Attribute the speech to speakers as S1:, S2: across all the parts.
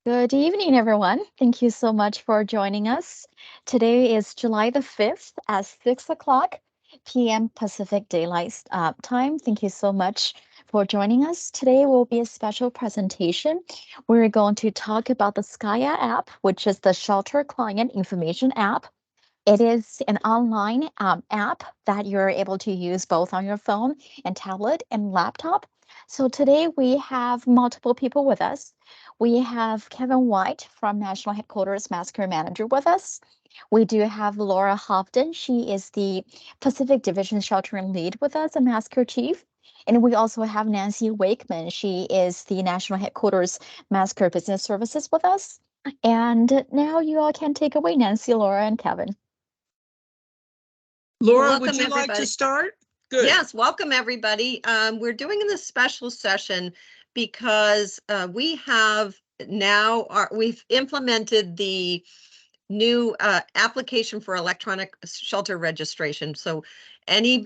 S1: Good evening, everyone. Thank you so much for joining us. Today is July the 5th at 6 o'clock p.m. Pacific Daylight Time. Thank you so much for joining us. Today will be a special presentation. We're going to talk about the Skya app, which is the Shelter Client Information app. It is an online app that you're able to use both on your phone and tablet and laptop. So today we have multiple people with us. We have Kevin White from National Headquarters Massacre Manager with us. We do have Laura Hofton. She is the Pacific Division Sheltering Lead with us, a Massacre Chief. And we also have Nancy Wakeman. She is the National Headquarters Massacre Business Services with us. And now you all can take away, Nancy, Laura, and Kevin.
S2: Laura, would you like to start?
S3: Good. Yes, welcome everybody. We're doing this special session because we have now we've implemented the new application for electronic shelter registration. So any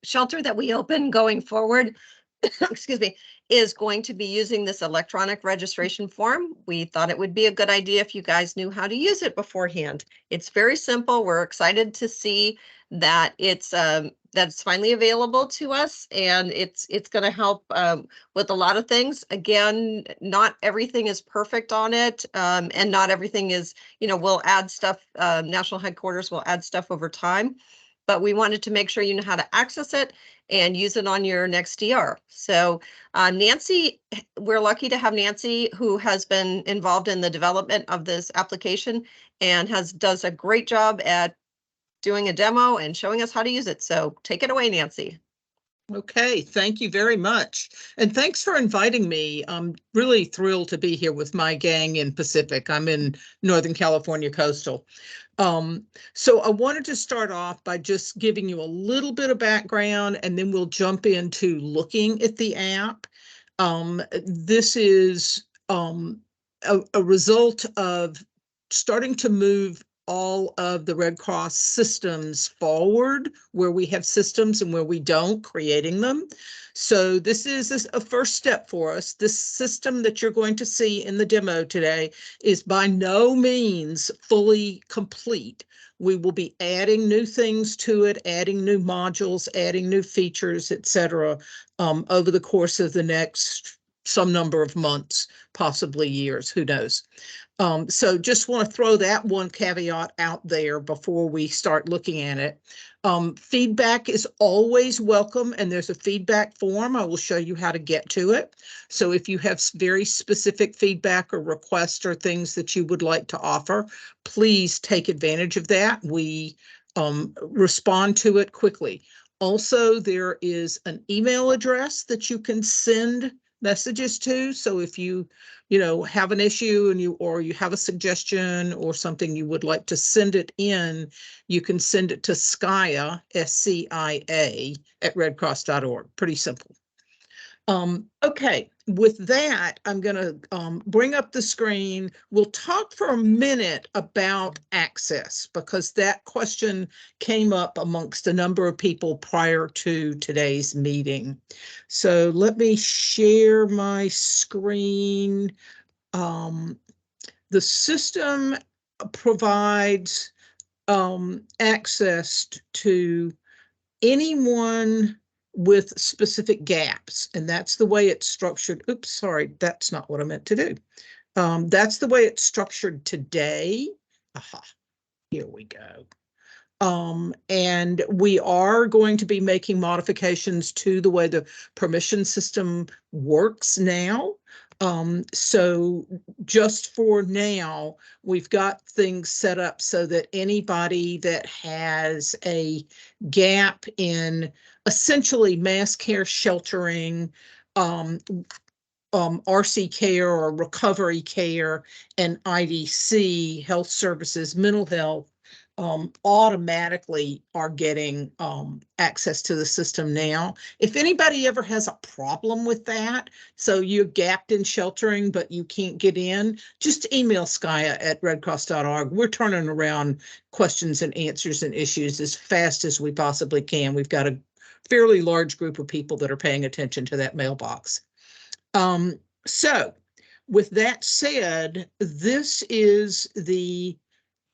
S3: shelter that we open going forward, excuse me, is going to be using this electronic registration form. We thought it would be a good idea if you guys knew how to use it beforehand. It's very simple. We're excited to see that that's finally available to us, and it's going to help with a lot of things. Again, not everything is perfect on it, and not everything is, we'll add stuff. National Headquarters will add stuff over time, but we wanted to make sure you know how to access it and use it on your next DR. So Nancy, we're lucky to have Nancy, who has been involved in the development of this application and does a great job at doing a demo and showing us how to use it. So take it away, Nancy.
S2: Okay, thank you very much. And thanks for inviting me. I'm really thrilled to be here with my gang in Pacific. I'm in Northern California coastal. So I wanted to start off by just giving you a little bit of background, and then we'll jump into looking at the app. This is a result of starting to move all of the Red Cross systems forward, where we have systems and where we don't, creating them. So this is a first step for us. This system that you're going to see in the demo today is by no means fully complete. We will be adding new things to it, adding new modules, adding new features, etc., over the course of the next some number of months, possibly years, who knows. So just want to throw that one caveat out there before we start looking at it. Feedback is always welcome, and there's a feedback form. I will show you how to get to it. So if you have very specific feedback or requests or things that you would like to offer, please take advantage of that. We respond to it quickly. Also, there is an email address that you can send messages to. So if you have an issue and you have a suggestion or something you would like to send it in, you can send it to SCIA, SCIA, at redcross.org. Pretty simple. Okay, with that, I'm going to bring up the screen. We'll talk for a minute about access, because that question came up amongst a number of people prior to today's meeting. So let me share my screen. The system provides access to anyone with specific gaps, and that's the way it's structured. Oops, sorry, that's not what I meant to do. That's the way it's structured today. Aha, here we go. And we are going to be making modifications to the way the permission system works now. So just for now, we've got things set up so that anybody that has a gap in essentially mass care sheltering, RC care or recovery care, and IDC, health services, mental health, automatically are getting access to the system now. If anybody ever has a problem with that, so you're gapped in sheltering but you can't get in, just email Skya at redcross.org. We're turning around questions and answers and issues as fast as we possibly can. We've got a fairly large group of people that are paying attention to that mailbox. So with that said, this is the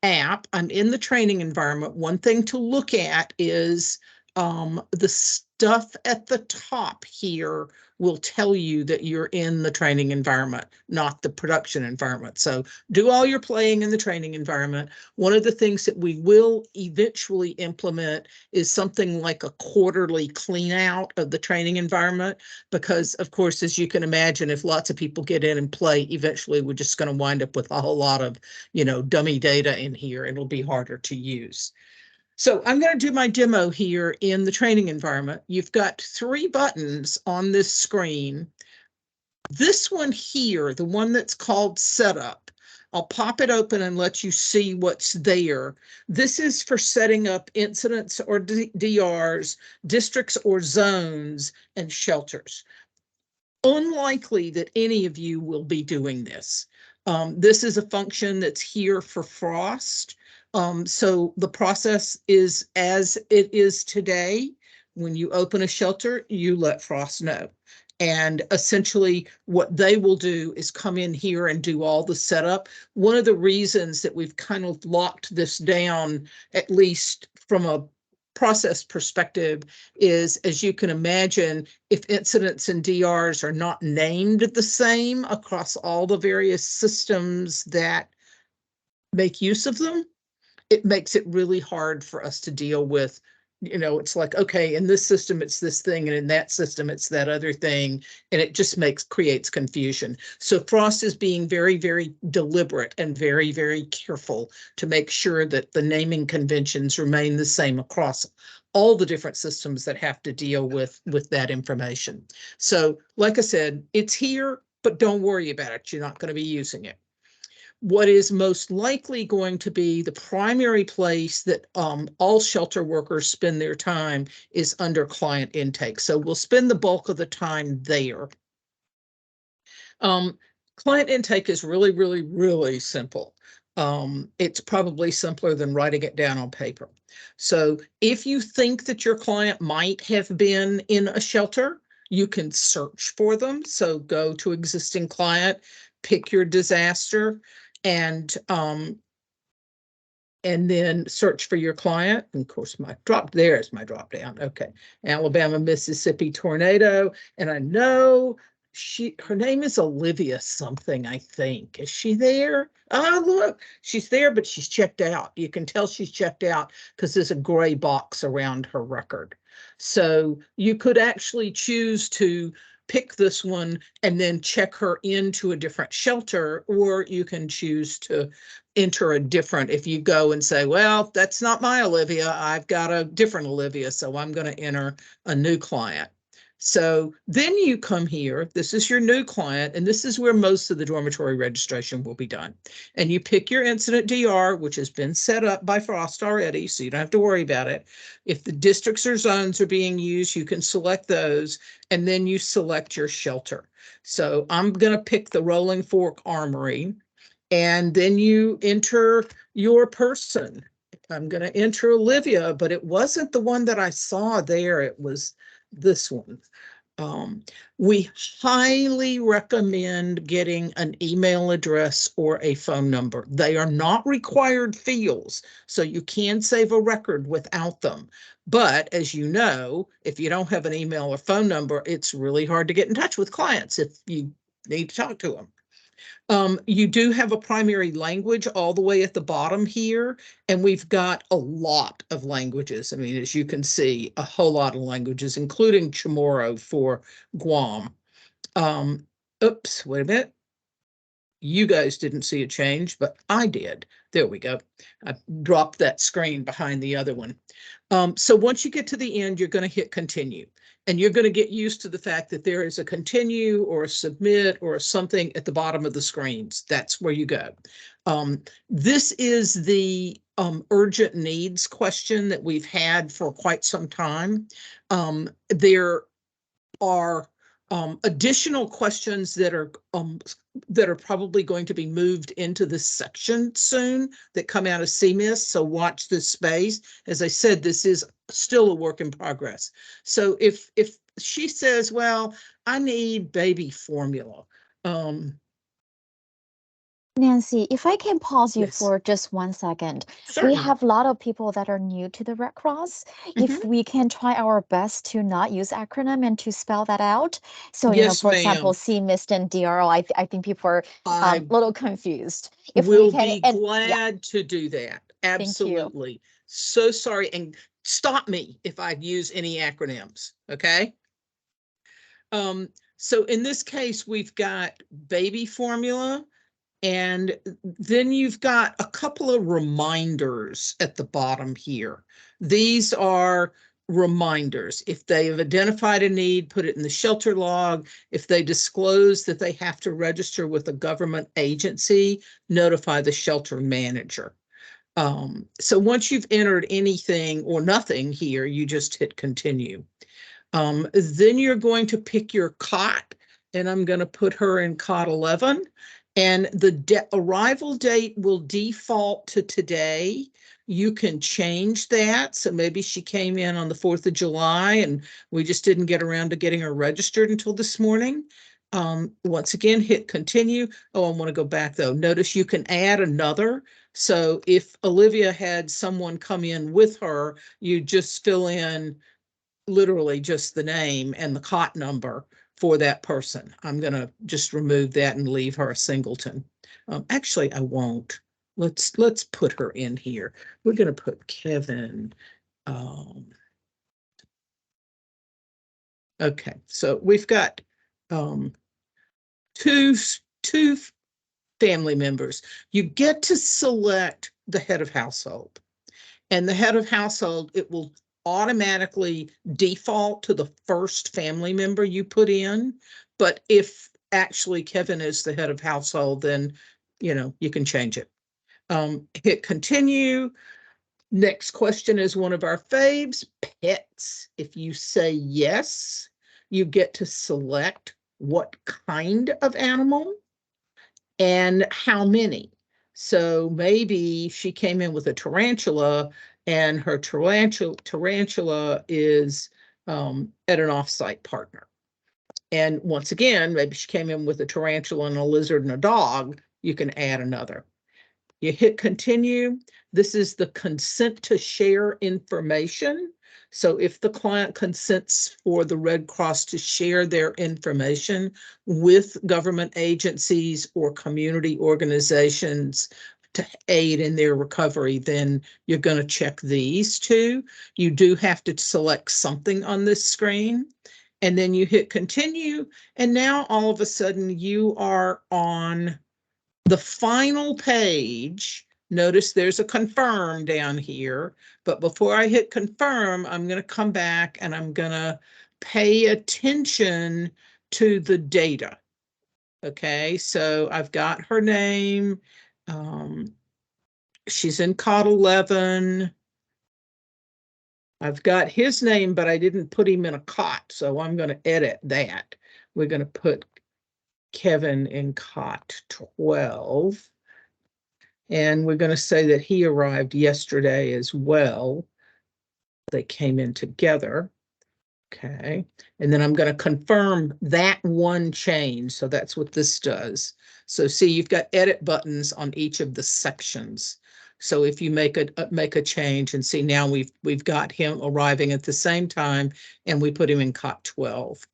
S2: app. I'm in the training environment. One thing to look at is the stuff at the top here will tell you that you're in the training environment, not the production environment. So do all your playing in the training environment. One of the things that we will eventually implement is something like a quarterly clean out of the training environment, because of course, as you can imagine, if lots of people get in and play, eventually we're just going to wind up with a whole lot of, dummy data in here. It'll be harder to use. So I'm going to do my demo here in the training environment. You've got 3 buttons on this screen. This one here, the one that's called Setup, I'll pop it open and let you see what's there. This is for setting up incidents or DRs, districts or zones, and shelters. Unlikely that any of you will be doing this. This is a function that's here for Frost. So the process is as it is today. When you open a shelter, you let Frost know. And essentially what they will do is come in here and do all the setup. One of the reasons that we've kind of locked this down, at least from a process perspective, is, as you can imagine, if incidents and DRs are not named the same across all the various systems that make use of them, it makes it really hard for us to deal with. It's like, okay, in this system, it's this thing, and in that system, it's that other thing. And it just creates confusion. So Frost is being very, very deliberate and very, very careful to make sure that the naming conventions remain the same across all the different systems that have to deal with that information. So like I said, it's here, but don't worry about it. You're not going to be using it. What is most likely going to be the primary place that all shelter workers spend their time is under client intake. So we'll spend the bulk of the time there. Client intake is really, really, really simple. It's probably simpler than writing it down on paper. So if you think that your client might have been in a shelter, you can search for them. So go to existing client, pick your disaster, and then search for your client. And of course, there's my drop down. Okay, Alabama, Mississippi tornado, and I know her name is Olivia something, I think. Is she there? Oh, look, she's there, but she's checked out. You can tell she's checked out because there's a gray box around her record. So you could actually choose to pick this one and then check her into a different shelter, or you can choose to enter a different. If you go and say, well, that's not my Olivia, I've got a different Olivia, so I'm going to enter a new client. So then you come here, this is your new client, and this is where most of the dormitory registration will be done. And you pick your incident DR, which has been set up by Frost already, so you don't have to worry about it. If the districts or zones are being used, you can select those, and then you select your shelter. So I'm going to pick the Rolling Fork Armory, and then you enter your person. I'm going to enter Olivia, but it wasn't the one that I saw there. It was this one. We highly recommend getting an email address or a phone number. They are not required fields, so you can save a record without them. But as you know, if you don't have an email or phone number, it's really hard to get in touch with clients if you need to talk to them. You do have a primary language all the way at the bottom here, and we've got a lot of languages. I mean, as you can see, a whole lot of languages, including Chamorro for Guam. Oops, wait a minute. You guys didn't see a change, but I did. There we go. I dropped that screen behind the other one. So once you get to the end, you're going to hit continue. And you're going to get used to the fact that there is a continue or a submit or something at the bottom of the screens. That's where you go. This is the urgent needs question that we've had for quite some time. There are additional questions that are probably going to be moved into this section soon that come out of CMIS. So watch this space. As I said, this is still a work in progress. So if she says, well, I need baby formula,
S1: Nancy, if I can pause you
S2: Yes,
S1: for just 1 second, we
S2: certainly.
S1: have a lot of people that are new to the Red Cross.
S2: Mhm.
S1: If we can try our best to not use acronym and to spell that out. So,
S2: Yes,
S1: for example,
S2: ma'am.
S1: CMIST and DRO, I think people are
S2: I
S1: a little confused. If we
S2: will
S1: can,
S2: be
S1: and yeah,
S2: glad to do that.
S1: thank you.
S2: Absolutely. So sorry. And stop me if I use any acronyms. Okay. So in this case, we've got baby formula, and then you've got a couple of reminders at the bottom here. These are reminders. If they have identified a need, put it in the shelter log. If they disclose that they have to register with a government agency, notify the shelter manager. So once you've entered anything or nothing here, you just hit continue. Then you're going to pick your cot, and I'm going to put her in cot 11. And the arrival date will default to today. You can change that. So maybe she came in on the 4th of July and we just didn't get around to getting her registered until this morning. Once again, hit continue. Oh, I want to go back though. Notice you can add another. So if Olivia had someone come in with her, you just fill in literally just the name and the cot number for that person. I'm going to just remove that and leave her a singleton. Actually, I won't. Let's put her in here. We're going to put Kevin. Okay, so we've got two family members. You get to select the head of household. And the head of household, it will automatically default to the first family member you put in. But if actually Kevin is the head of household, then, you can change it. Hit continue. Next question is one of our faves, pets. If you say yes, you get to select what kind of animal and how many. So maybe she came in with a tarantula, and her tarantula is at an offsite partner. And once again, maybe she came in with a tarantula and a lizard and a dog. You can add another. You hit continue. This is the consent to share information. So if the client consents for the Red Cross to share their information with government agencies or community organizations to aid in their recovery, then you're going to check these two. You do have to select something on this screen, and then you hit continue. And now all of a sudden you are on the final page. Notice there's a confirm down here, but before I hit confirm, I'm going to come back and I'm going to pay attention to the data. Okay, so I've got her name. She's in cot 11. I've got his name, but I didn't put him in a cot, so I'm going to edit that. We're going to put Kevin in cot 12. And we're going to say that he arrived yesterday as well. They came in together. Okay. And then I'm going to confirm that one change. So that's what this does. So see, you've got edit buttons on each of the sections. So if you make a change, and see now we've got him arriving at the same time, and we put him in cot 12.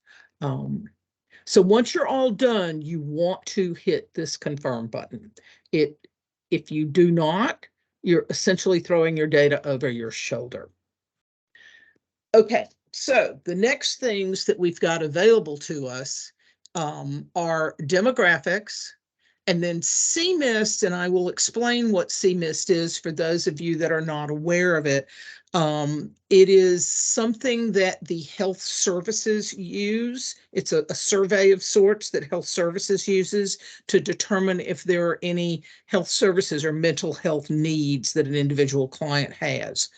S2: So once you're all done, you want to hit this confirm button. If you do not, you're essentially throwing your data over your shoulder. Okay, so the next things that we've got available to us are demographics, and then CMIST, and I will explain what CMIST is for those of you that are not aware of it. It is something that the health services use. It's a survey of sorts that health services uses to determine if there are any health services or mental health needs that an individual client has.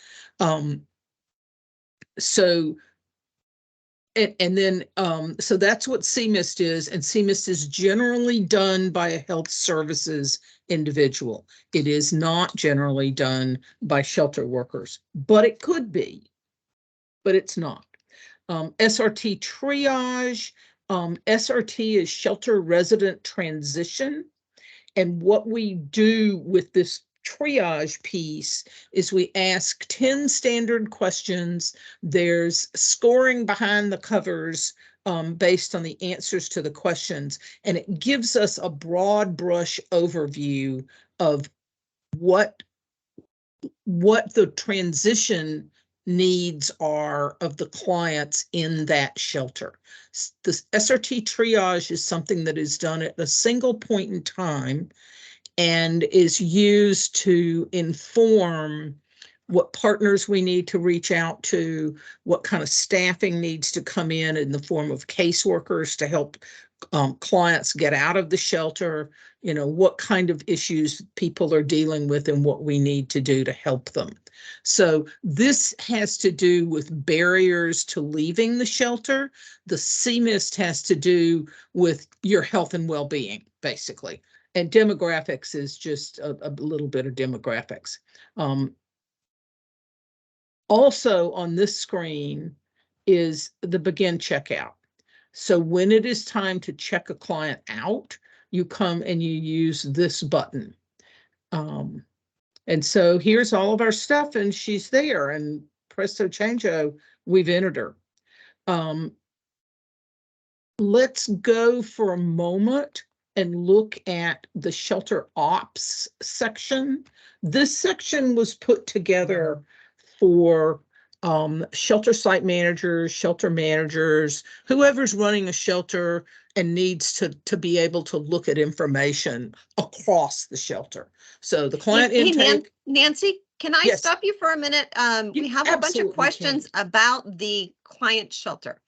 S2: So so that's what CMIST is, and CMIST is generally done by a health services individual. It is not generally done by shelter workers, but it could be, but it's not. SRT triage, SRT is shelter resident transition. And what we do with this triage piece is we ask 10 standard questions. There's scoring behind the covers based on the answers to the questions, and it gives us a broad brush overview of what the transition needs are of the clients in that shelter. The SRT triage is something that is done at a single point in time and is used to inform what partners we need to reach out to, what kind of staffing needs to come in the form of caseworkers to help clients get out of the shelter, what kind of issues people are dealing with and what we need to do to help them. So this has to do with barriers to leaving the shelter. The CMIST has to do with your health and well-being, basically. And demographics is just a little bit of demographics. Also on this screen is the begin checkout. So when it is time to check a client out, you come and you use this button. And so here's all of our stuff, and she's there, and presto changeo, we've entered her. Let's go for a moment and look at the shelter ops section. This section was put together for shelter site managers, shelter managers, whoever's running a shelter and needs to be able to look at information across the shelter. So the client intake.
S3: Nancy, can I
S2: Yes.
S3: stop you for a minute? We have a bunch of questions about the client shelter.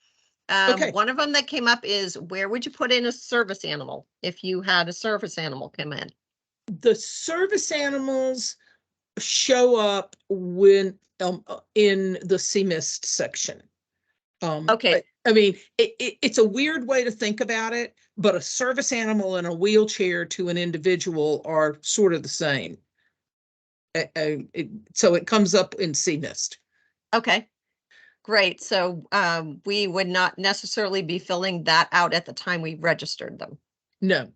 S2: Okay.
S3: One of them that came up is, where would you put in a service animal if you had a service animal come in?
S2: The service animals show up when in the CMIST section.
S3: Okay.
S2: I mean, it's a weird way to think about it, but a service animal and a wheelchair to an individual are sort of the same. So it comes up in CMIST. Okay.
S3: Great. So we would not necessarily be filling that out at the time we registered them.
S2: No.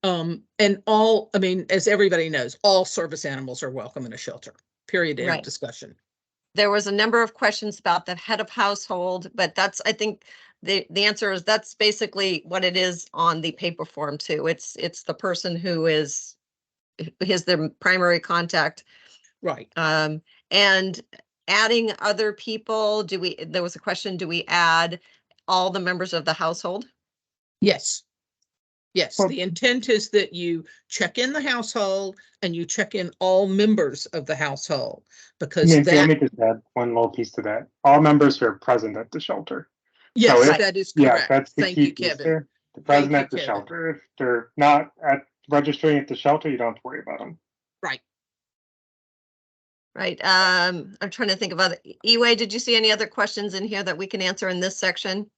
S2: And all, I mean, as everybody knows, all service animals are welcome in a shelter, period, end of discussion.
S3: There was a number of questions about the head of household, but that's, I think the answer is that's basically what it is on the paper form too. It's the person who is their primary contact.
S2: Right.
S3: And adding other people, there was a question, do we add all the members of the household?
S2: Yes. Yes, the intent is that you check in the household and you check in all members of the household, because
S4: Nancy, let me just add one little piece to that. All members are present at the shelter.
S2: Yes,
S4: so
S2: that is correct.
S4: Yeah, that's the
S2: Thank
S4: key
S2: you,
S4: piece
S2: Kevin.
S4: there. The present
S2: Thank
S4: at the
S2: you, Kevin.
S4: shelter. If they're not registering at the shelter, you don't have to worry about them.
S2: Right.
S3: Right. I'm trying to think of other. Iwe, did you see any other questions in here that we can answer in this section?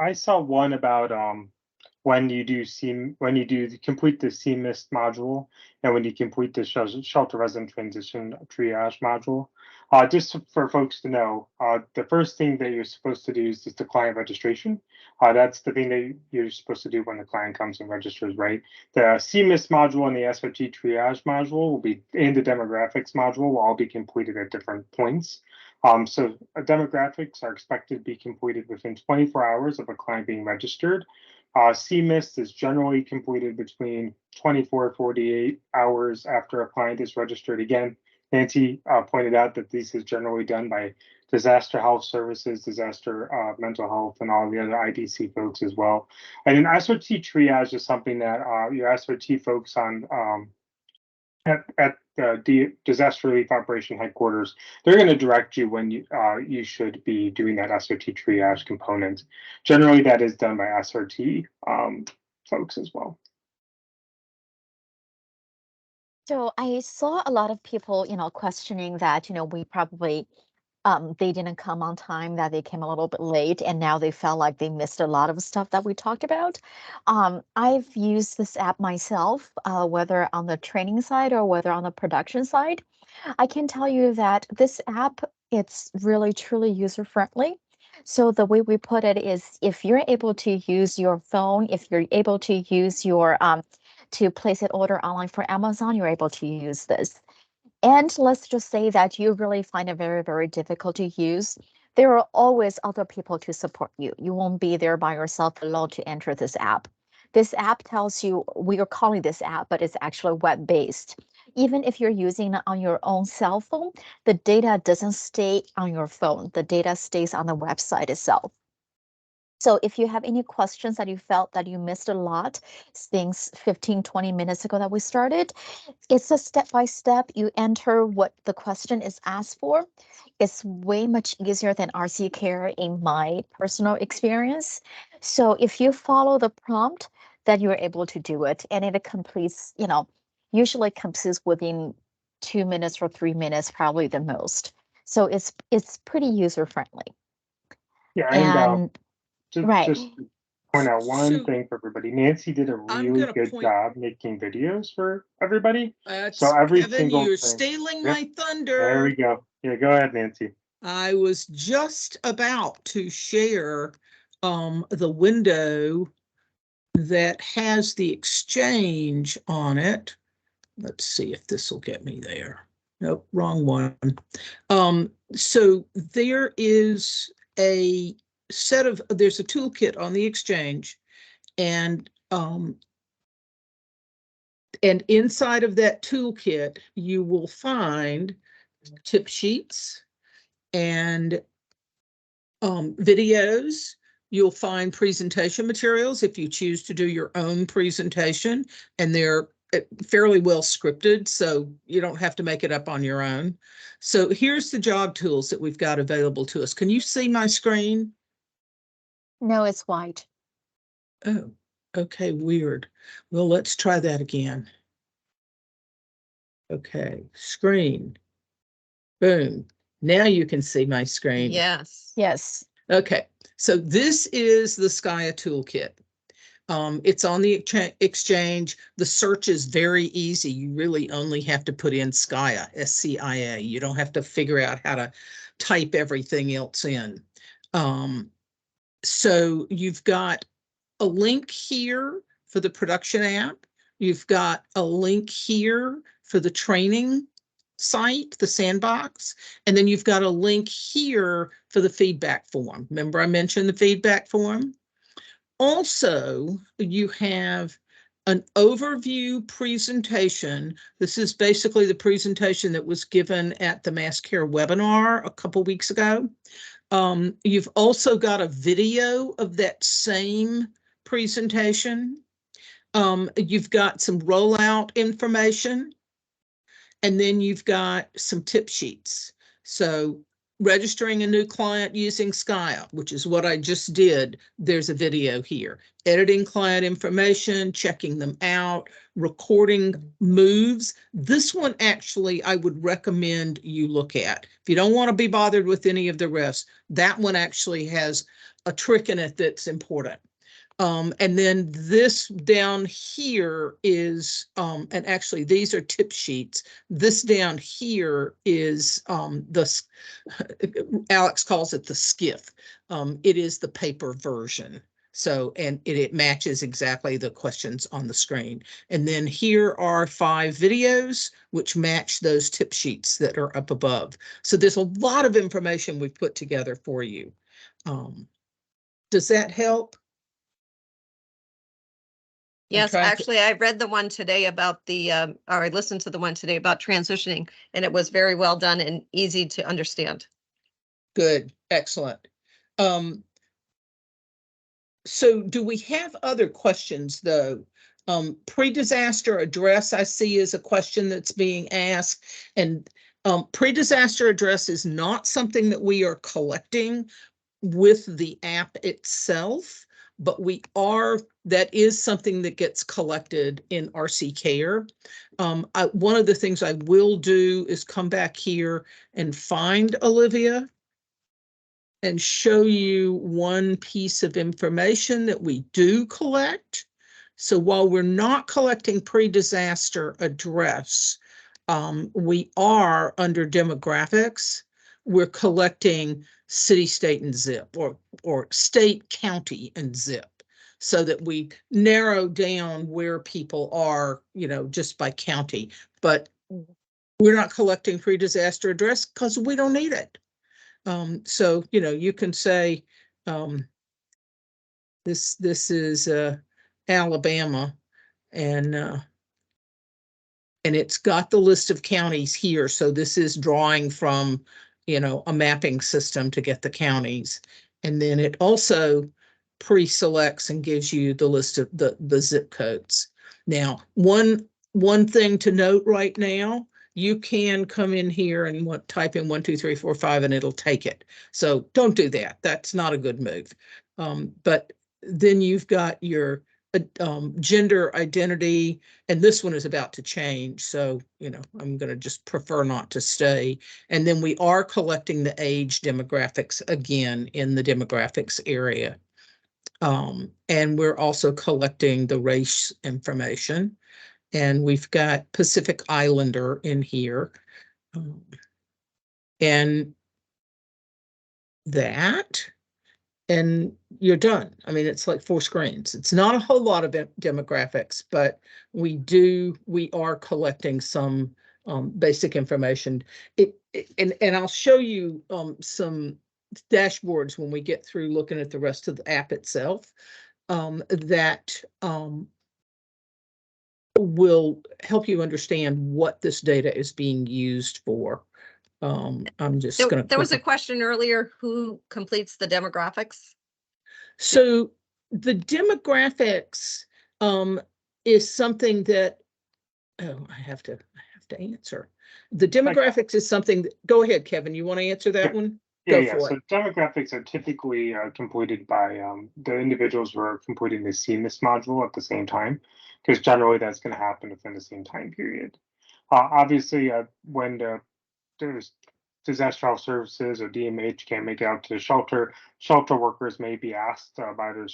S4: I saw one about when you complete the CMIST module and when you complete the shelter resident transition triage module. Just for folks to know, the first thing that you're supposed to do is just the client registration. That's the thing that you're supposed to do when the client comes and registers, right? The CMIST module and the SRT triage module will be, and the demographics module will all be completed at different points. So demographics are expected to be completed within 24 hours of a client being registered. CMIST is generally completed between 24 to 48 hours after a client is registered. Again, Nancy pointed out that this is generally done by disaster health services, disaster mental health, and all the other IDC folks as well. And an SRT triage is something that your SRT folks on at the disaster relief operation headquarters, they're going to direct you when you should be doing that SRT triage component. Generally, that is done by SRT folks as well.
S1: So I saw a lot of people, questioning that, we probably they didn't come on time, that they came a little bit late, and now they felt like they missed a lot of stuff that we talked about. I've used this app myself, whether on the training side or whether on the production side. I can tell you that this app, it's really truly user friendly. So the way we put it is, if you're able to use your phone, if you're able to use your to place an order online for Amazon, you're able to use this. And let's just say that you really find it very, very difficult to use. There are always other people to support you. You won't be there by yourself alone to enter this app. This app tells you, we are calling this app, but it's actually web-based. Even if you're using it on your own cell phone, the data doesn't stay on your phone. The data stays on the website itself. So if you have any questions that you felt that you missed a lot since 15, 20 minutes ago that we started, it's a step-by-step. You enter what the question is asked for. It's way much easier than RC Care in my personal experience. So if you follow the prompt, then you're able to do it. And it completes, usually completes within 2 minutes or 3 minutes, probably the most. So it's pretty user-friendly.
S4: Yeah, and
S1: And right.
S4: just to point out one
S2: So
S4: thing for everybody. Nancy did a
S2: I'm
S4: really
S2: gonna
S4: good
S2: point.
S4: job making videos for everybody.
S2: That's
S4: So every
S2: Kevin,
S4: single
S2: you're
S4: thing.
S2: stealing
S4: Yep,
S2: my
S4: there
S2: thunder.
S4: we go. Yeah, go ahead, Nancy.
S2: I was just about to share the window that has the exchange on it. Let's see if this will get me there. Nope, wrong one. So there is a there's a toolkit on the exchange, and inside of that toolkit, you will find tip sheets and videos. You'll find presentation materials if you choose to do your own presentation, and they're fairly well scripted, so you don't have to make it up on your own. So here's the job tools that we've got available to us. Can you see my screen?
S1: No, it's white.
S2: Oh, okay, weird. Well, let's try that again. Okay, screen. Boom. Now you can see my screen.
S3: Yes.
S1: Yes.
S2: Okay, so this is the Skya toolkit. It's on the exchange. The search is very easy. You really only have to put in Skya, SCIA. You don't have to figure out how to type everything else in. So you've got a link here for the production app. You've got a link here for the training site, the sandbox, and then you've got a link here for the feedback form. Remember I mentioned the feedback form? Also, you have an overview presentation. This is basically the presentation that was given at the MassCare webinar a couple weeks ago. You've also got a video of that same presentation. You've got some rollout information, and then you've got some tip sheets. So registering a new client using Skya, which is what I just did, there's a video here. Editing client information, checking them out, recording moves. This one actually I would recommend you look at. If you don't want to be bothered with any of the rest, that one actually has a trick in it that's important. And then this down here is, and actually these are tip sheets. This down here is Alex calls it the skiff. It is the paper version. So, and it matches exactly the questions on the screen. And then here are 5 videos which match those tip sheets that are up above. So there's a lot of information we've put together for you. Does that help?
S3: Yes, actually, I read the one today about the, or I listened to the one today about transitioning, and it was very well done and easy to understand.
S2: Good, excellent. So do we have other questions though? Pre-disaster address I see is a question that's being asked, and pre-disaster address is not something that we are collecting with the app itself, but that is something that gets collected in RC Care. One of the things I will do is come back here and find Olivia and show you one piece of information that we do collect. So while we're not collecting pre-disaster address, we are under demographics. we're collecting city, state, and zip, or state, county, and zip, so that we narrow down where people are, just by county. But we're not collecting pre-disaster address because we don't need it. So, you can say, this is Alabama, and it's got the list of counties here. So this is drawing from, a mapping system to get the counties. And then it also pre-selects and gives you the list of the zip codes. Now, one thing to note right now, you can come in here and type in 1, 2, 3, 4, 5, and it'll take it. So don't do that. That's not a good move. But then you've got your gender identity, and this one is about to change. So, I'm going to just prefer not to stay. And then we are collecting the age demographics again in the demographics area. And we're also collecting the race information. And we've got Pacific Islander in here. And that, and you're done. I mean, it's like 4 screens. It's not a whole lot of demographics, but we are collecting some basic information. And I'll show you some dashboards when we get through looking at the rest of the app itself, that will help you understand what this data is being used for. I'm just going to.
S3: There was a question earlier, who completes the demographics?
S2: So the demographics is something that, I have to answer. The demographics is something that, go ahead, Kevin, you want to answer that one?
S4: Yeah. So demographics are typically completed by the individuals who are completing the CMIS module at the same time, because generally that's going to happen within the same time period. Obviously, when there's disaster health services or DMH can't make it out to the shelter workers may be asked by their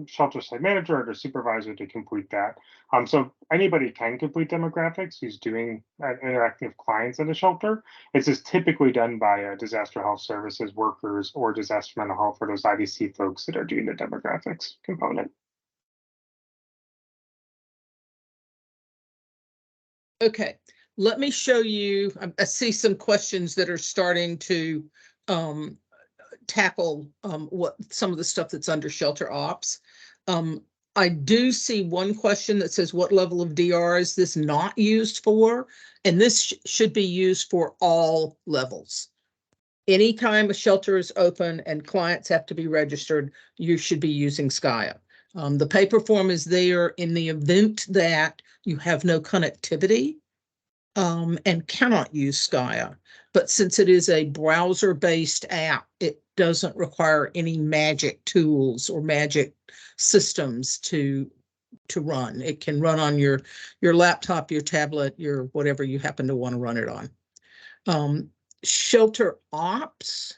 S4: shelter site manager or their supervisor to complete that. So anybody can complete demographics who's doing interacting with clients at a shelter. It's just typically done by disaster health services workers or disaster mental health for those IDC folks that are doing the demographics component.
S2: Okay, let me show you. I see some questions that are starting to tackle what some of the stuff that's under shelter ops. I do see one question that says, what level of DR is this not used for? And this should be used for all levels. Anytime a shelter is open and clients have to be registered, you should be using SCIA. The paper form is there in the event that you have no connectivity and cannot use SCIA. But since it is a browser-based app, it doesn't require any magic tools or magic systems to run. It can run on your laptop, your tablet, your whatever you happen to want to run it on. Shelter ops.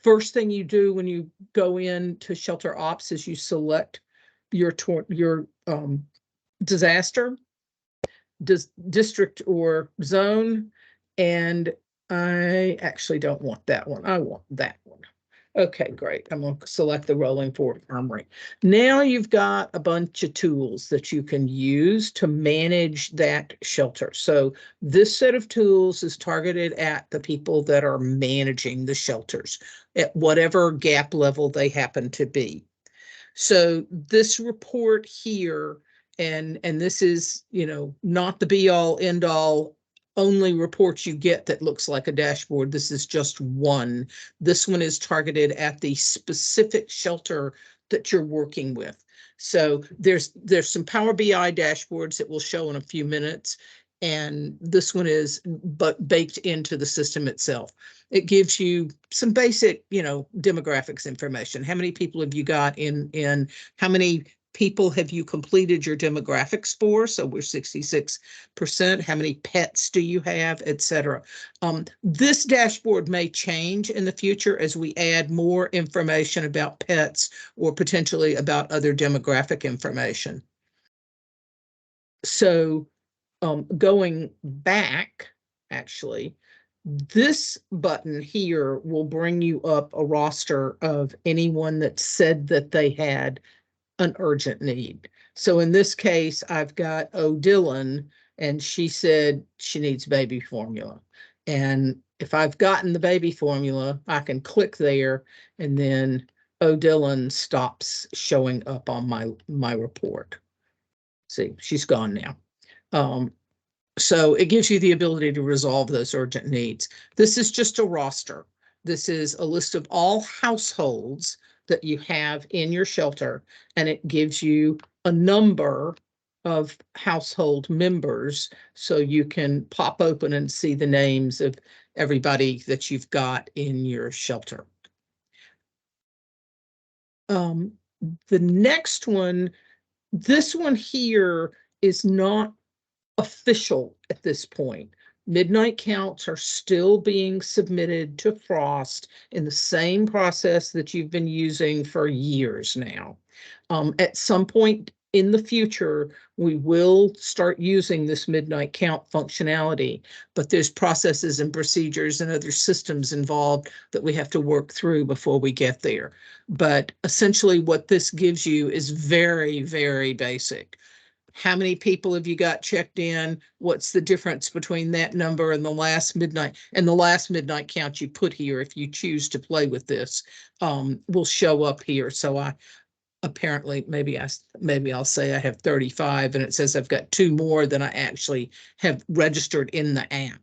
S2: First thing you do when you go into shelter ops is you select your disaster, district or zone, and I actually don't want that one. I want that one. Okay, great. I'm going to select the rolling forward armory. Now you've got a bunch of tools that you can use to manage that shelter. So this set of tools is targeted at the people that are managing the shelters at whatever gap level they happen to be. So this report here, and this is, not the be all end all only reports you get that looks like a dashboard. This is just one. This one is targeted at the specific shelter that you're working with. So there's some Power BI dashboards that we'll show in a few minutes. And this one is baked into the system itself. It gives you some basic, demographics information. How many people have you got in how many people have you completed your demographics for? So we're 66%. How many pets do you have, et cetera? This dashboard may change in the future as we add more information about pets or potentially about other demographic information. So going back, actually, This button here will bring you up a roster of anyone that said that they had an urgent need. So in this case, I've got Dylan, and she said she needs baby formula. And if I've gotten the baby formula, I can click there, and then Dylan stops showing up on my report. See, she's gone now. So it gives you the ability to resolve those urgent needs. This is just a roster. This is a list of all households that you have in your shelter, and it gives you a number of household members, so you can pop open and see the names of everybody that you've got in your shelter. The next one, this one here is not official at this point. Midnight counts are still being submitted to Frost in the same process that you've been using for years now. At some point in the future, we will start using this midnight count functionality, but there's processes and procedures and other systems involved that we have to work through before we get there. But essentially what this gives you is very, very basic. How many people have you got checked in? What's the difference between that number and the last midnight? And the last midnight count you put here, if you choose to play with this, will show up here. So I apparently, maybe I'll say I have 35, and it says I've got 2 more than I actually have registered in the app.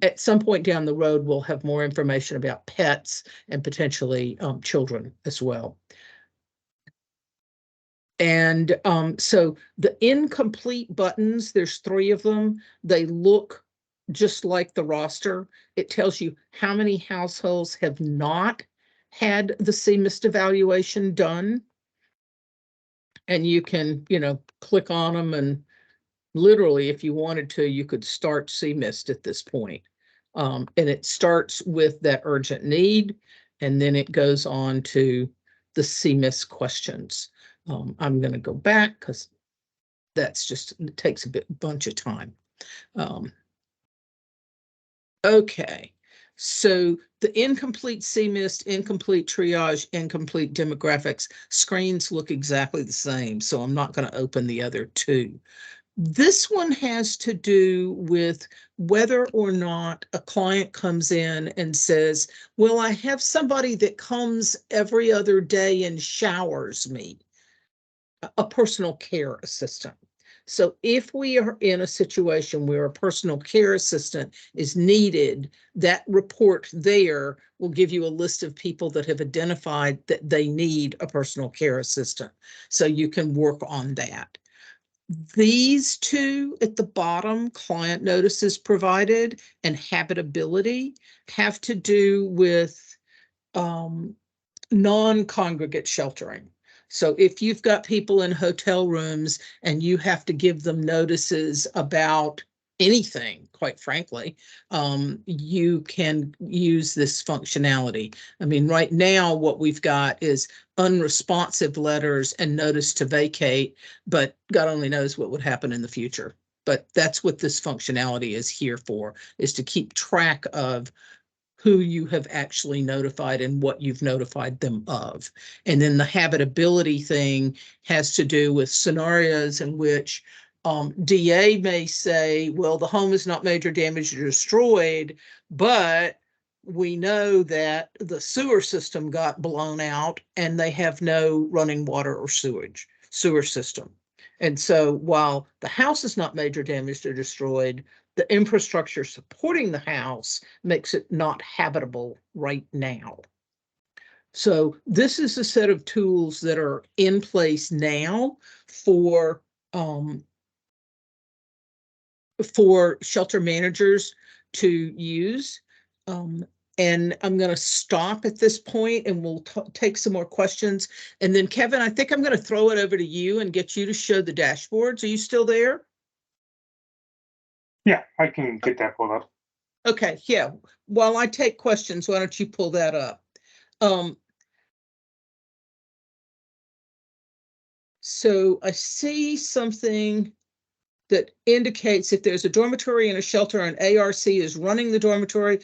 S2: At some point down the road, we'll have more information about pets and potentially children as well. And so the incomplete buttons, there's 3 of them. They look just like the roster. It tells you how many households have not had the CMIST evaluation done. And you can, click on them, and literally, if you wanted to, you could start CMIST at this point. And it starts with that urgent need, and then it goes on to the CMIST questions. I'm going to go back because it takes a bunch of time. Okay, so the incomplete CMIST, incomplete triage, incomplete demographics screens look exactly the same, so I'm not going to open the other 2. This one has to do with whether or not a client comes in and says, well, I have somebody that comes every other day and showers me, a personal care assistant. So if we are in a situation where a personal care assistant is needed, that report there will give you a list of people that have identified that they need a personal care assistant. So you can work on that. These 2 at the bottom, client notices provided and habitability, have to do with non-congregate sheltering. So if you've got people in hotel rooms and you have to give them notices about anything, quite frankly, you can use this functionality. I mean, right now, what we've got is unresponsive letters and notice to vacate, but God only knows what would happen in the future. But that's what this functionality is here for, is to keep track of who you have actually notified and what you've notified them of. And then the habitability thing has to do with scenarios in which DA may say, well, the home is not major damaged or destroyed, but we know that the sewer system got blown out and they have no running water or sewer system. And so while the house is not major damaged or destroyed, the infrastructure supporting the house makes it not habitable right now. So this is a set of tools that are in place now for shelter managers to use. And I'm going to stop at this point, and we'll take some more questions. And then, Kevin, I think I'm going to throw it over to you and get you to show the dashboards. Are you still there?
S4: Yeah, I can get that pulled up.
S2: Okay, yeah. While I take questions, why don't you pull that up? So I see something that indicates if there's a dormitory and a shelter and ARC is running the dormitory,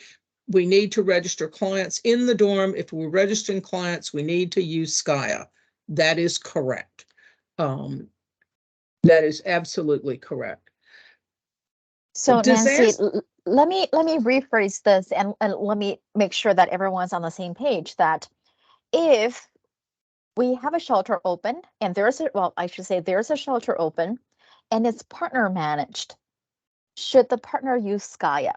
S2: we need to register clients in the dorm. If we're registering clients, we need to use SCIA. That is correct. That is absolutely correct.
S1: So Nancy, let me rephrase this and let me make sure that everyone's on the same page, that if we have a shelter open and there's a shelter open and it's partner managed, should the partner use SCIA?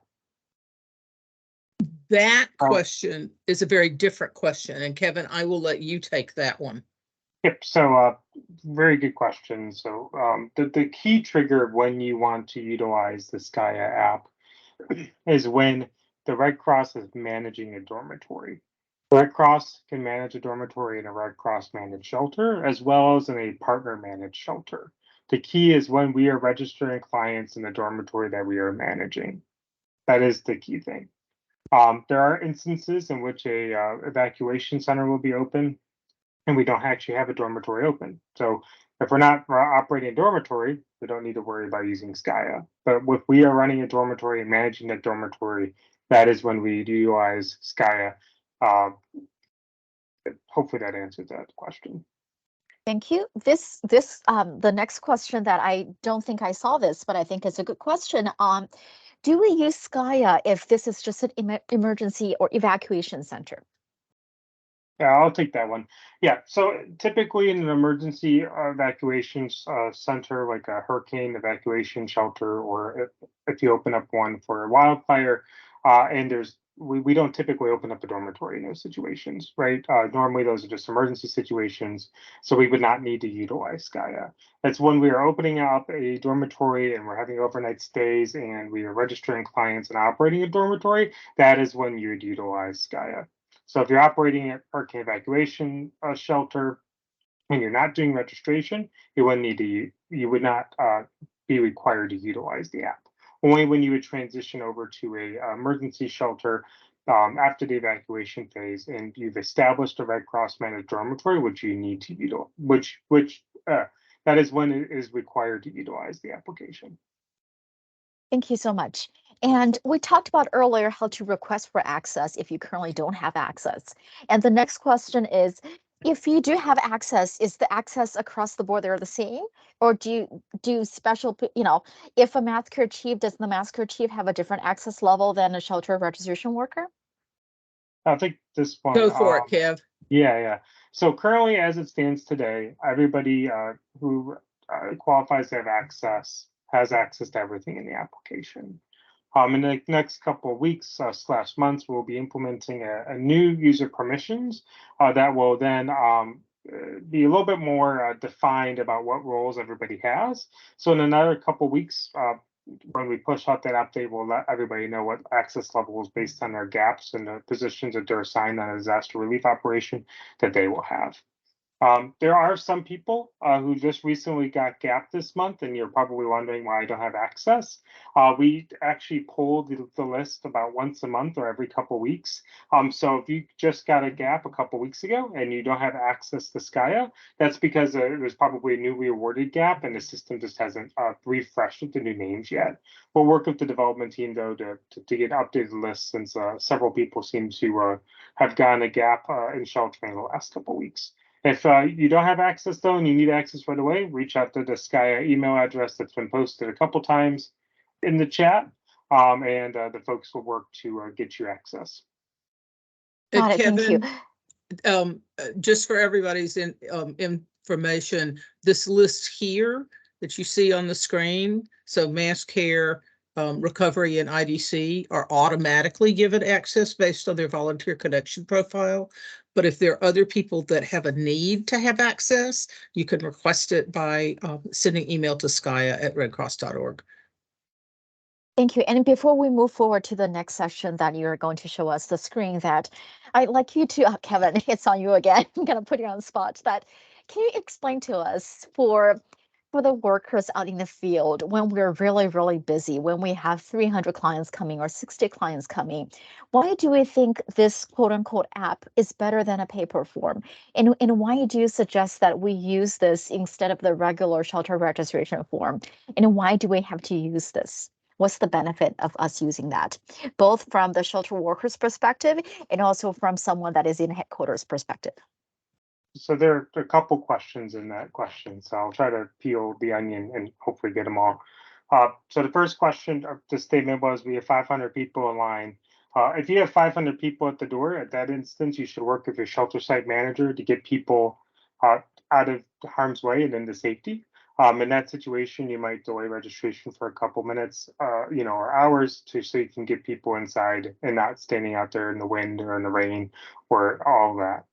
S2: That question is a very different question. And Kevin, I will let you take that one.
S4: Yep. So very good question. So the key trigger when you want to utilize the SCIA app is when the Red Cross is managing a dormitory. Red Cross can manage a dormitory in a Red Cross managed shelter, as well as in a partner managed shelter. The key is when we are registering clients in the dormitory that we are managing. That is the key thing. There are instances in which a evacuation center will be open and we don't actually have a dormitory open. So if we're not operating a dormitory, we don't need to worry about using SCIA. But if we are running a dormitory and managing that dormitory, that is when we utilize SCIA. Hopefully that answers that question.
S1: Thank you. The next question that I don't think I saw this, but I think it's a good question. Do we use SCIA if this is just an emergency or evacuation center?
S4: Yeah, I'll take that one. Yeah, so typically in an emergency evacuation center, like a hurricane evacuation shelter, or if you open up one for a wildfire, and we don't typically open up a dormitory in those situations, right? Normally those are just emergency situations, so we would not need to utilize SCIA. That's when we are opening up a dormitory and we're having overnight stays and we are registering clients and operating a dormitory, that is when you would utilize SCIA. So if you're operating a hurricane evacuation shelter and you're not doing registration, you would not be required to utilize the app. Only when you would transition over to a emergency shelter after the evacuation phase and you've established a Red Cross managed dormitory, which you need to utilize, that is when it is required to utilize the application.
S1: Thank you so much. And we talked about earlier how to request for access if you currently don't have access. And the next question is, if you do have access, is the access across the board they're the same? Or do special, if a mass care chief, does the mass care chief have a different access level than a shelter registration worker?
S4: I think this one.
S2: Go for it, Kev.
S4: Yeah. So currently, as it stands today, everybody who qualifies to have access has access to everything in the application. In the next couple of weeks / months, we'll be implementing a new user permissions that will then be a little bit more defined about what roles everybody has. So in another couple of weeks, when we push out that update, we'll let everybody know what access levels based on their gaps and the positions that they're assigned on a disaster relief operation that they will have. There are some people who just recently got gapped this month, and you're probably wondering why I don't have access. We actually pull the list about once a month or every couple of weeks. So if you just got a gap a couple of weeks ago and you don't have access to SCIA, that's because there's probably a newly awarded gap and the system just hasn't refreshed with the new names yet. We'll work with the development team, though, to get updated lists since several people seem to have gotten a gap in sheltering in the last couple of weeks. If you don't have access, though, and you need access right away, reach out to the SCIA email address that's been posted a couple times in the chat, and the folks will work to get you access.
S1: Got it,
S2: Kevin,
S1: thank you.
S2: Just for everybody's information, this list here that you see on the screen, so mass care, recovery, and IDC are automatically given access based on their volunteer connection profile. But if there are other people that have a need to have access, you can request it by sending email to skya@redcross.org.
S1: Thank you. And before we move forward to the next session that you're going to show us the screen, that I'd like you to, Kevin, it's on you again. I'm going to put you on the spot. Can you explain to us for for the workers out in the field, when we're really, really busy, when we have 300 clients coming or 60 clients coming, why do we think this quote unquote app is better than a paper form? And why do you suggest that we use this instead of the regular shelter registration form? And why do we have to use this? What's the benefit of us using that, both from the shelter workers perspective and also from someone that is in headquarters perspective?
S4: So there are a couple questions in that question, so I'll try to peel the onion and hopefully get them all. So the first question, the statement was, we have 500 people in line. If you have 500 people at the door, at that instance, you should work with your shelter site manager to get people out of harm's way and into safety. In that situation, you might delay registration for a couple minutes, or hours, so you can get people inside and not standing out there in the wind or in the rain or all of that.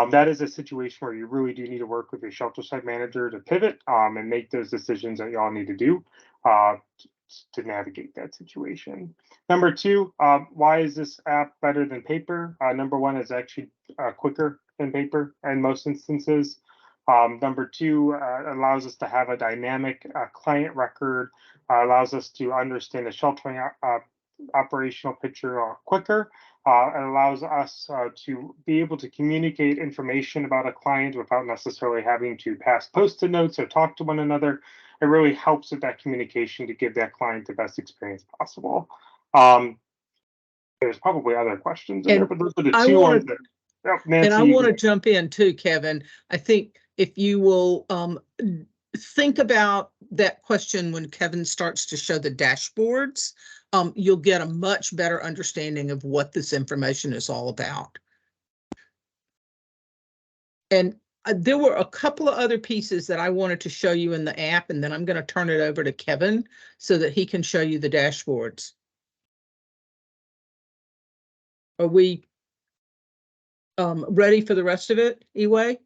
S4: That is a situation where you really do need to work with your shelter site manager to pivot and make those decisions that y'all need to do to navigate that situation. Number two, why is this app better than paper? Number one, is actually quicker than paper in most instances. Number two, allows us to have a dynamic client record, allows us to understand the sheltering operational picture quicker. It allows us to be able to communicate information about a client without necessarily having to pass post-it notes or talk to one another. It really helps with that communication to give that client the best experience possible. There's probably other questions in there, but those are the two ones that. Nancy,
S2: and I want to jump in too, Kevin. I think if you will think about that question when Kevin starts to show the dashboards, you'll get a much better understanding of what this information is all about. And there were a couple of other pieces that I wanted to show you in the app, and then I'm going to turn it over to Kevin so that he can show you the dashboards. Are we ready for the rest of it, Iway?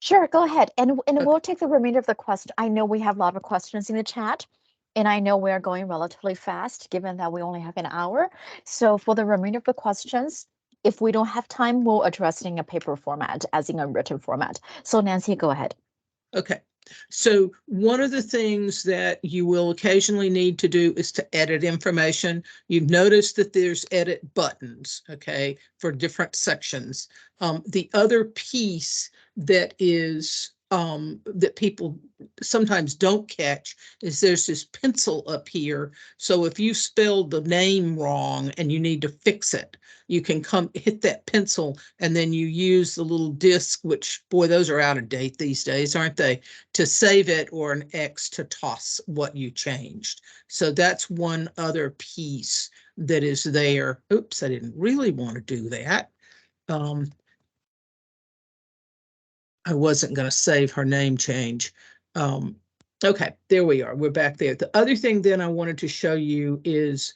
S1: Sure, go ahead. And
S2: Okay.
S1: we'll take the remainder of the question. I know we have a lot of questions in the chat, and I know we're going relatively fast given that we only have an hour. So for the remainder of the questions, if we don't have time, we'll address in a paper format as in a written format. So Nancy, go ahead.
S2: Okay. So one of the things that you will occasionally need to do is to edit information. You've noticed that there's edit buttons, okay, for different sections. The other piece that is that people sometimes don't catch is there's this pencil up here. So if you spelled the name wrong and you need to fix it, you can come hit that pencil and then you use the little disc, which, boy, those are out of date these days, aren't they? To save it, or an X to toss what you changed. So that's one other piece that is there. Oops, I didn't really want to do that. I wasn't going to save her name change. Okay, there we are. We're back there. The other thing then I wanted to show you is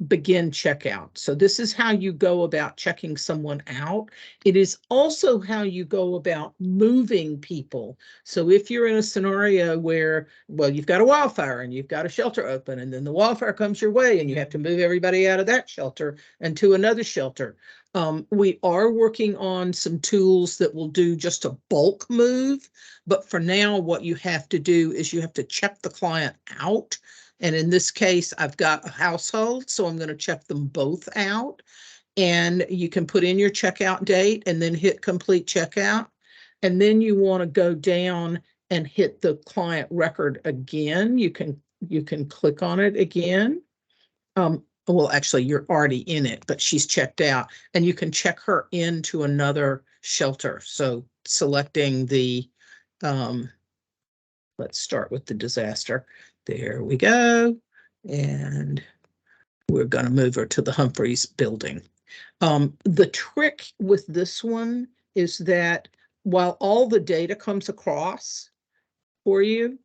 S2: begin checkout. So this is how you go about checking someone out. It is also how you go about moving people. So if you're in a scenario where, well, you've got a wildfire and you've got a shelter open, and then the wildfire comes your way and you have to move everybody out of that shelter and to another shelter. We are working on some tools that will do just a bulk move, but for now, what you have to do is you have to check the client out. And in this case, I've got a household, so I'm going to check them both out. And you can put in your checkout date and then hit complete checkout. And then you want to go down and hit the client record again. You can click on it again. Well, actually, you're already in it, but she's checked out, and you can check her into another shelter. So selecting the, let's start with the disaster. There we go. And we're going to move her to the Humphreys building. The trick with this one is that while all the data comes across for you,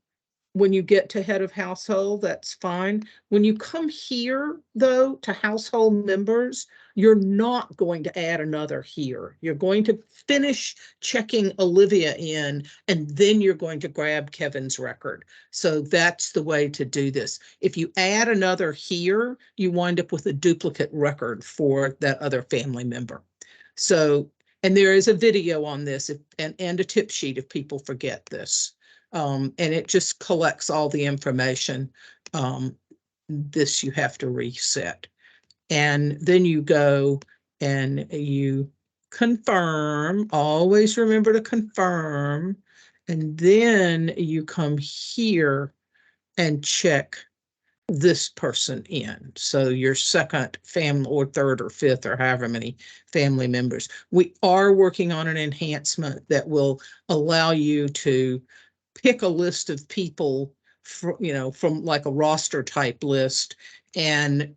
S2: when you get to head of household, that's fine. When you come here, though, to household members, you're not going to add another here. You're going to finish checking Olivia in, and then you're going to grab Kevin's record. So that's the way to do this. If you add another here, you wind up with a duplicate record for that other family member. So And there is a video on this and a tip sheet if people forget this. And it just collects all the information. This you have to reset. And then you go and you confirm. Always remember to confirm. And then you come here and check this person in. So your second family or third or fifth or however many family members. We are working on an enhancement that will allow you to pick a list of people from like a roster type list and,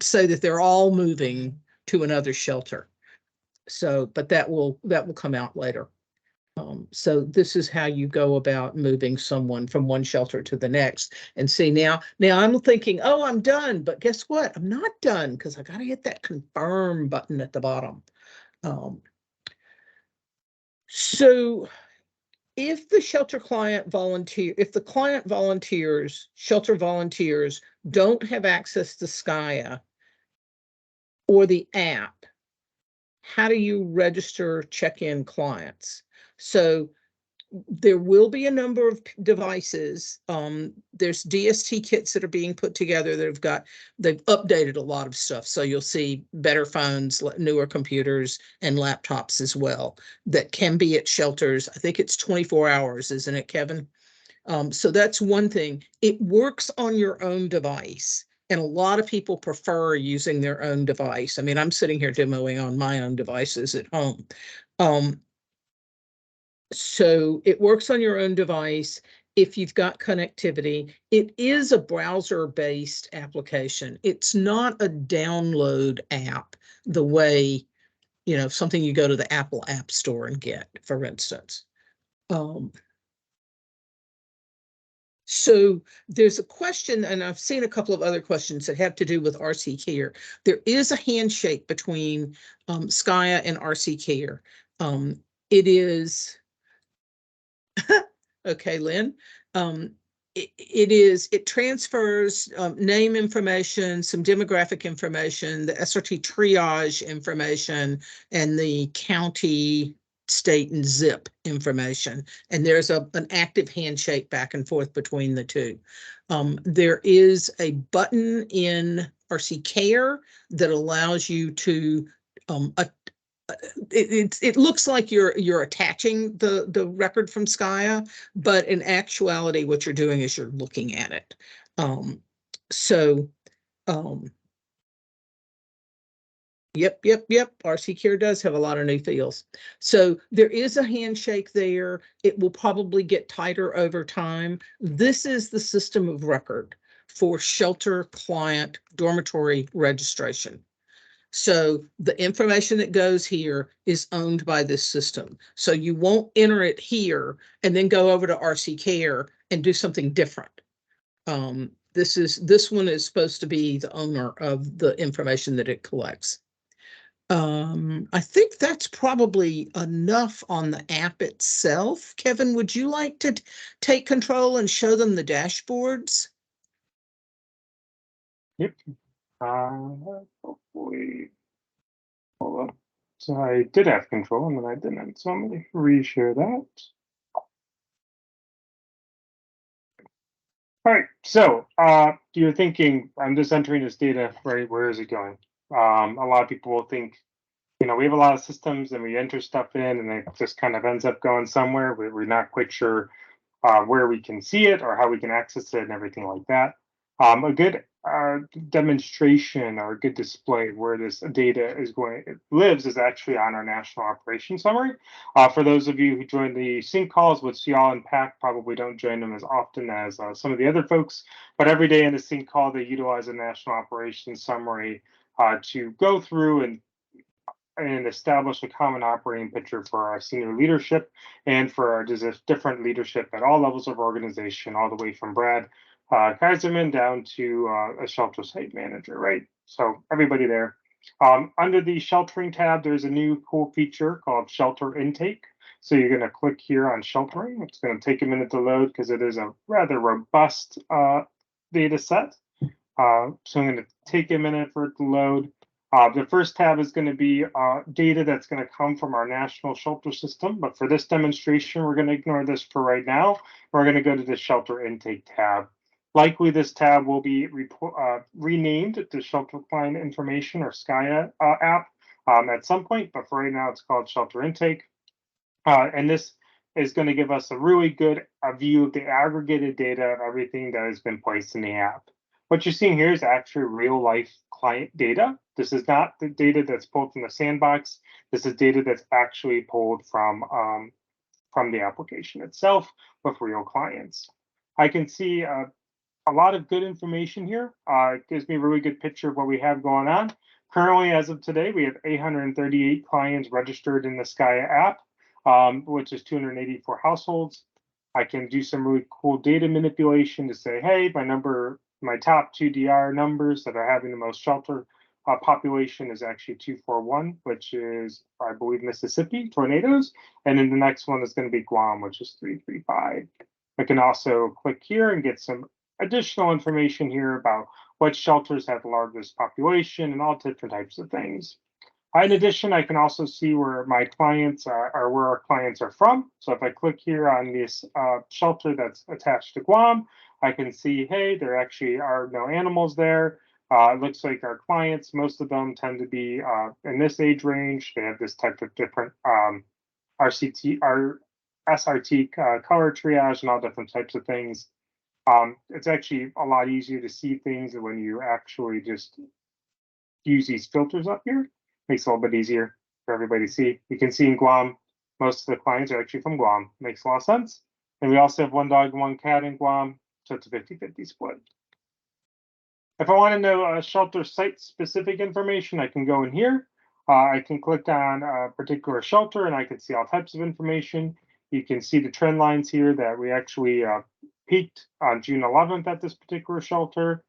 S2: say that they're all moving to another shelter. So, but that will come out later. So this is how you go about moving someone from one shelter to the next. And see, now I'm thinking, oh, I'm done. But guess what? I'm not done because I got to hit that confirm button at the bottom. So if the shelter client if the client volunteers, shelter volunteers don't have access to SCIA or the app, how do you register check-in clients? So there will be a number of devices. There's DST kits that are being put together that they've updated a lot of stuff. So you'll see better phones, newer computers, and laptops as well that can be at shelters. I think it's 24 hours, isn't it, Kevin? So that's one thing. It works on your own device. And a lot of people prefer using their own device. I mean, I'm sitting here demoing on my own devices at home. So it works on your own device if you've got connectivity. It is a browser-based application. It's not a download app the way, something you go to the Apple App Store and get, for instance. So there's a question, and I've seen a couple of other questions that have to do with RC Care. There is a handshake between SCIA and RC Care. It is... Okay, Lynn. It transfers name information, some demographic information, the SRT triage information, and the county, state, and zip information. And there's an active handshake back and forth between the two. There is a button in RC Care that allows you to it looks like you're attaching the record from SCIA, but in actuality, what you're doing is you're looking at it. Yep. RC Care does have a lot of new fields. So there is a handshake there. It will probably get tighter over time. This is the system of record for shelter client dormitory registration. So the information that goes here is owned by this system. So you won't enter it here and then go over to RC Care and do something different. This one is supposed to be the owner of the information that it collects. I think that's probably enough on the app itself. Kevin, would you like to take control and show them the dashboards?
S4: Yep. Hopefully, hold up. So I did have control and then I didn't. So I'm going to reshare that. All right. So you're thinking, I'm just entering this data, right? Where is it going? A lot of people will think, we have a lot of systems and we enter stuff in and it just kind of ends up going somewhere. We're not quite sure where we can see it or how we can access it and everything like that. A good demonstration or a good display where this data lives is actually on our National Operations Summary. For those of you who join the sync calls with SCIA and PAC, probably don't join them as often as some of the other folks, but every day in the sync call, they utilize a National Operations Summary to go through and establish a common operating picture for our senior leadership and for our different leadership at all levels of organization, all the way from Brad Kaiserman down to a shelter site manager, right? So everybody there. Under the sheltering tab, there's a new cool feature called shelter intake. So you're going to click here on sheltering. It's going to take a minute to load because it is a rather robust data set. So I'm going to take a minute for it to load. The first tab is going to be data that's going to come from our national shelter system, but for this demonstration, we're going to ignore this for right now. We're going to go to the shelter intake tab. Likely this tab will be renamed to Shelter Client Information or SCIA app at some point, but for right now it's called Shelter Intake. And this is going to give us a really good view of the aggregated data of everything that has been placed in the app. What you're seeing here is actually real life client data. This is not the data that's pulled from the sandbox. This is data that's actually pulled from the application itself with real clients. I can see a lot of good information here. It gives me a really good picture of what we have going on. Currently, as of today, we have 838 clients registered in the Skya app, which is 284 households. I can do some really cool data manipulation to say, hey, my top 2 DR numbers that are having the most shelter population is actually 241, which is, I believe, Mississippi tornadoes. And then the next one is going to be Guam, which is 335. I can also click here and get some additional information here about what shelters have the largest population and all different types of things. In addition, I can also see where my clients are, or where our clients are from. So if I click here on this shelter that's attached to Guam, I can see, hey, there actually are no animals there. It looks like our clients, most of them tend to be in this age range. They have this type of different SRT color triage and all different types of things. It's actually a lot easier to see things when you actually just use these filters up here. Makes it a little bit easier for everybody to see. You can see in Guam, most of the clients are actually from Guam. Makes a lot of sense. And we also have 1 dog and 1 cat in Guam, so it's a 50-50 split. If I want to know shelter site specific information, I can go in here. I can click on a particular shelter and I can see all types of information. You can see the trend lines here that we actually peaked on June 11th at this particular shelter.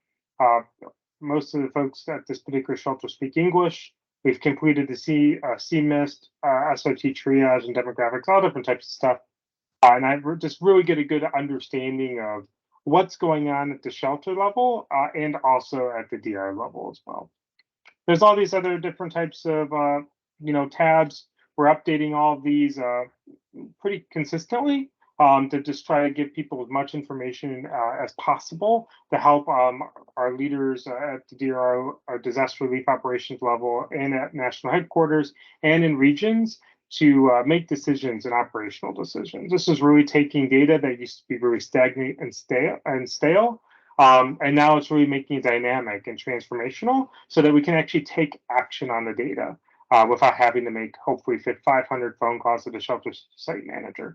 S4: Most of the folks at this particular shelter speak English. We've completed the CMIST, SOT triage, and demographics, all different types of stuff. And I just really get a good understanding of what's going on at the shelter level and also at the DR level as well. There's all these other different types of tabs. We're updating all of these pretty consistently to just try to give people as much information as possible to help our leaders at the DRO, our disaster relief operations level, and at national headquarters and in regions to make decisions and operational decisions. This is really taking data that used to be very stagnant and stale, and now it's really making it dynamic and transformational so that we can actually take action on the data without having to make hopefully 500 phone calls to the shelter site manager.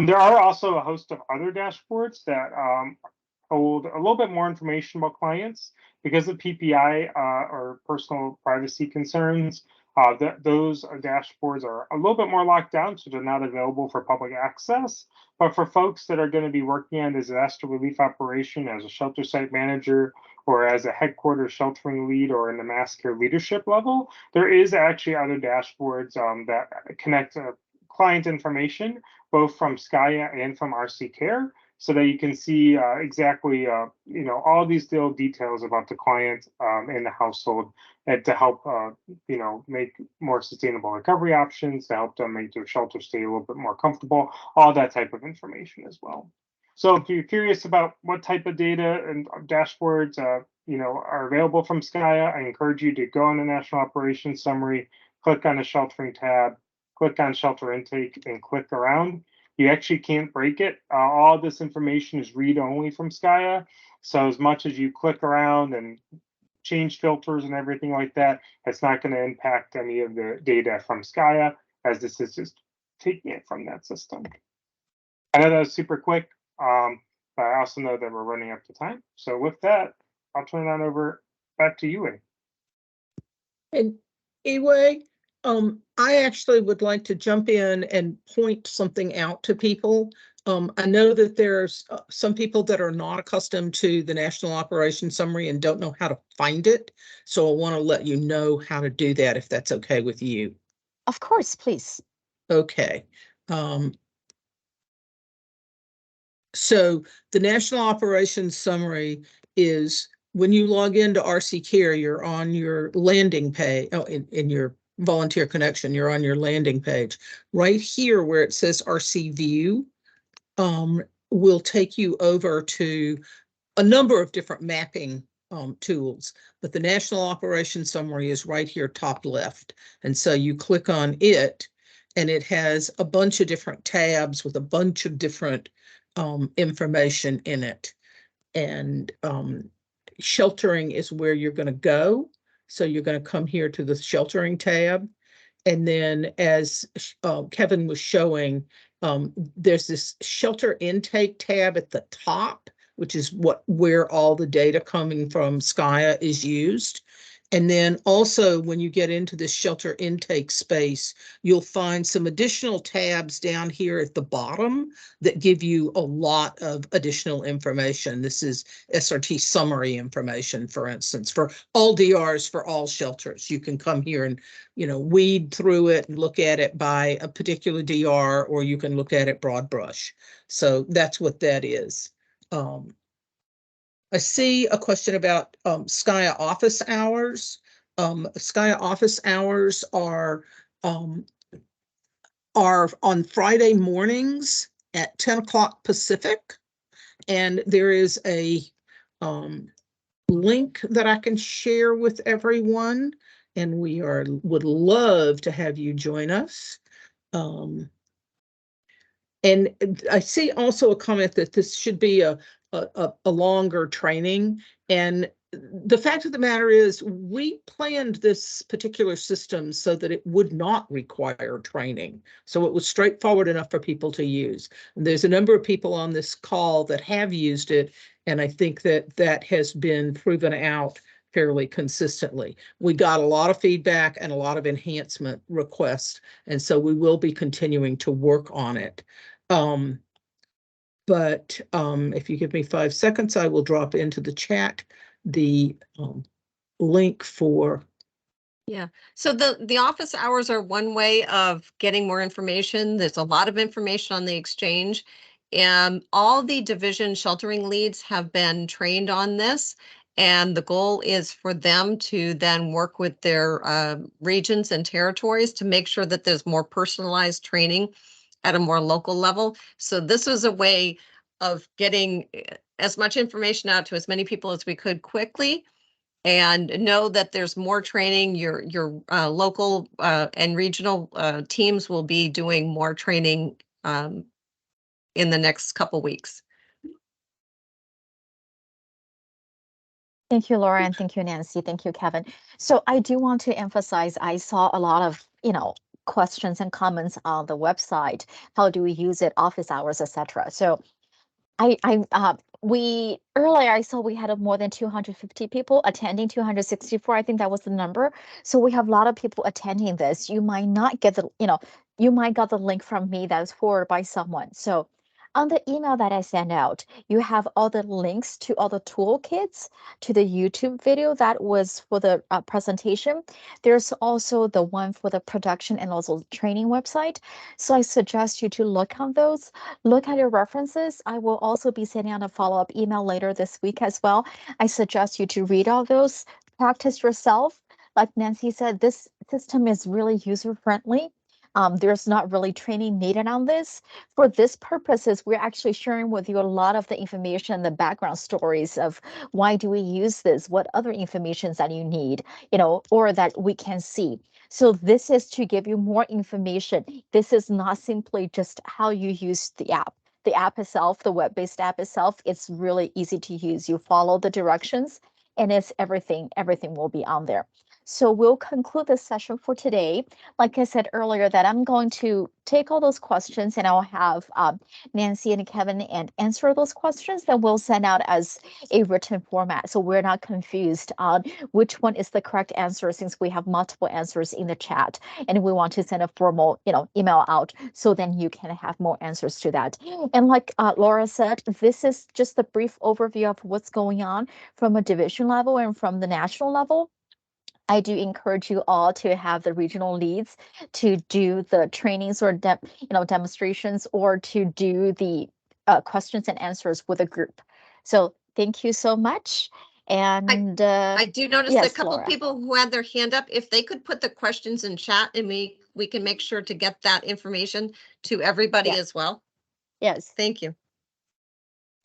S4: There are also a host of other dashboards that hold a little bit more information about clients because of PPI or personal privacy concerns. Those dashboards are a little bit more locked down, so they're not available for public access. But for folks that are going to be working on disaster relief operation as a shelter site manager or as a headquarters sheltering lead or in the mass care leadership level, there is actually other dashboards that connect client information, both from SCIA and from RC Care, so that you can see exactly, all these little details about the client and the household, and to help, make more sustainable recovery options, to help them make their shelter stay a little bit more comfortable, all that type of information as well. So if you're curious about what type of data and dashboards, are available from SCIA, I encourage you to go on the National Operations Summary, click on the Sheltering tab, click on Shelter Intake, and click around. You actually can't break it. All this information is read-only from SCIA. So as much as you click around and change filters and everything like that, it's not going to impact any of the data from SCIA, as this is just taking it from that system. I know that was super quick, but I also know that we're running up to time. So with that, I'll turn that over back to you, Wei.
S2: And Wei, I actually would like to jump in and point something out to people. I know that there's some people that are not accustomed to the National Operations Summary and don't know how to find it. So I want to let you know how to do that, if that's okay with you.
S1: Of course, please.
S2: Okay. So the National Operations Summary is when you log into RC Care, you're on your landing page. Oh, in your volunteer connection, you're on your landing page. Right here where it says RC View, will take you over to a number of different mapping tools, but the National Operations Summary is right here top left. And so you click on it, and it has a bunch of different tabs with a bunch of different information in it. And sheltering is where you're going to go. So you're going to come here to the sheltering tab. And then as Kevin was showing, there's this shelter intake tab at the top, which is where all the data coming from SCIA is used. And then also when you get into this shelter intake space, you'll find some additional tabs down here at the bottom that give you a lot of additional information. This is SRT summary information, for instance, for all DRs for all shelters. You can come here and, weed through it and look at it by a particular DR, or you can look at it broad brush. So that's what that is. I see a question about SCIA office hours. SCIA office hours are on Friday mornings at 10 o'clock Pacific. And there is a link that I can share with everyone. And we would love to have you join us. And I see also a comment that this should be a longer training. And the fact of the matter is, we planned this particular system so that it would not require training. So it was straightforward enough for people to use. And there's a number of people on this call that have used it. And I think that has been proven out fairly consistently. We got a lot of feedback and a lot of enhancement requests. And so we will be continuing to work on it. But if you give me 5 seconds, I will drop into the chat the link for.
S3: Yeah, so the office hours are one way of getting more information. There's a lot of information on the exchange. And all the division sheltering leads have been trained on this. And the goal is for them to then work with their regions and territories to make sure that there's more personalized training at a more local level. So this was a way of getting as much information out to as many people as we could quickly, and know that there's more training. Your local and regional teams will be doing more training in the next couple weeks.
S1: Thank you, Laura, and thank you, Nancy. Thank you, Kevin. So I do want to emphasize, I saw a lot of, questions and comments on the website. How do we use it, office hours, etc. So earlier I saw we had more than 250 people attending, 264, I think that was the number. So we have a lot of people attending this. You might not get you might got the link from me that was forwarded by someone. So on the email that I sent out, you have all the links to all the toolkits, to the YouTube video that was for the presentation. There's also the one for the production and also training website. So I suggest you to look on those, look at your references. I will also be sending out a follow-up email later this week as well. I suggest you to read all those, practice yourself. Like Nancy said, this system is really user-friendly. There's not really training needed on this. For this purposes, we're actually sharing with you a lot of the information, the background stories of why do we use this, what other information that you need, or that we can see. So this is to give you more information. This is not simply just how you use the app. The app itself, the web-based app itself, it's really easy to use. You follow the directions and it's everything will be on there. So we'll conclude this session for today. Like I said earlier, that I'm going to take all those questions and I'll have Nancy and Kevin and answer those questions that we'll send out as a written format. So we're not confused on which one is the correct answer, since we have multiple answers in the chat and we want to send a formal, email out so then you can have more answers to that. And like Laura said, this is just a brief overview of what's going on from a division level and from the national level. I do encourage you all to have the regional leads to do the trainings or demonstrations, or to do the questions and answers with a group. So thank you so much. And
S3: I do notice
S1: yes,
S3: a couple
S1: Laura.
S3: people who had their hand up. If they could put the questions in chat, and we can make sure to get that information to everybody
S1: Yeah.
S3: as well.
S1: Yes.
S3: Thank you.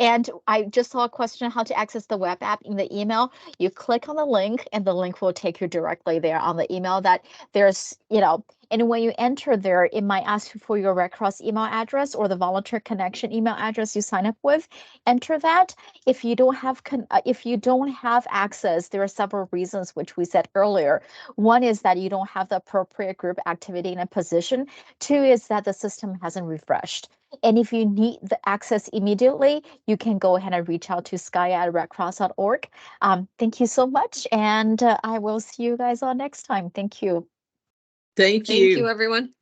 S1: And I just saw a question how to access the web app in the email. You click on the link and the link will take you directly there on the email that there's, and when you enter there, it might ask you for your Red Cross email address or the volunteer connection email address you sign up with. Enter that. If you don't have access, there are several reasons which we said earlier. One is that you don't have the appropriate group activity in a position. Two is that the system hasn't refreshed. And if you need the access immediately, you can go ahead and reach out to skya@redcross.org. Thank you so much, and I will see you guys all next time. Thank you.
S2: Thank
S3: Thank you,
S2: you.
S3: everyone.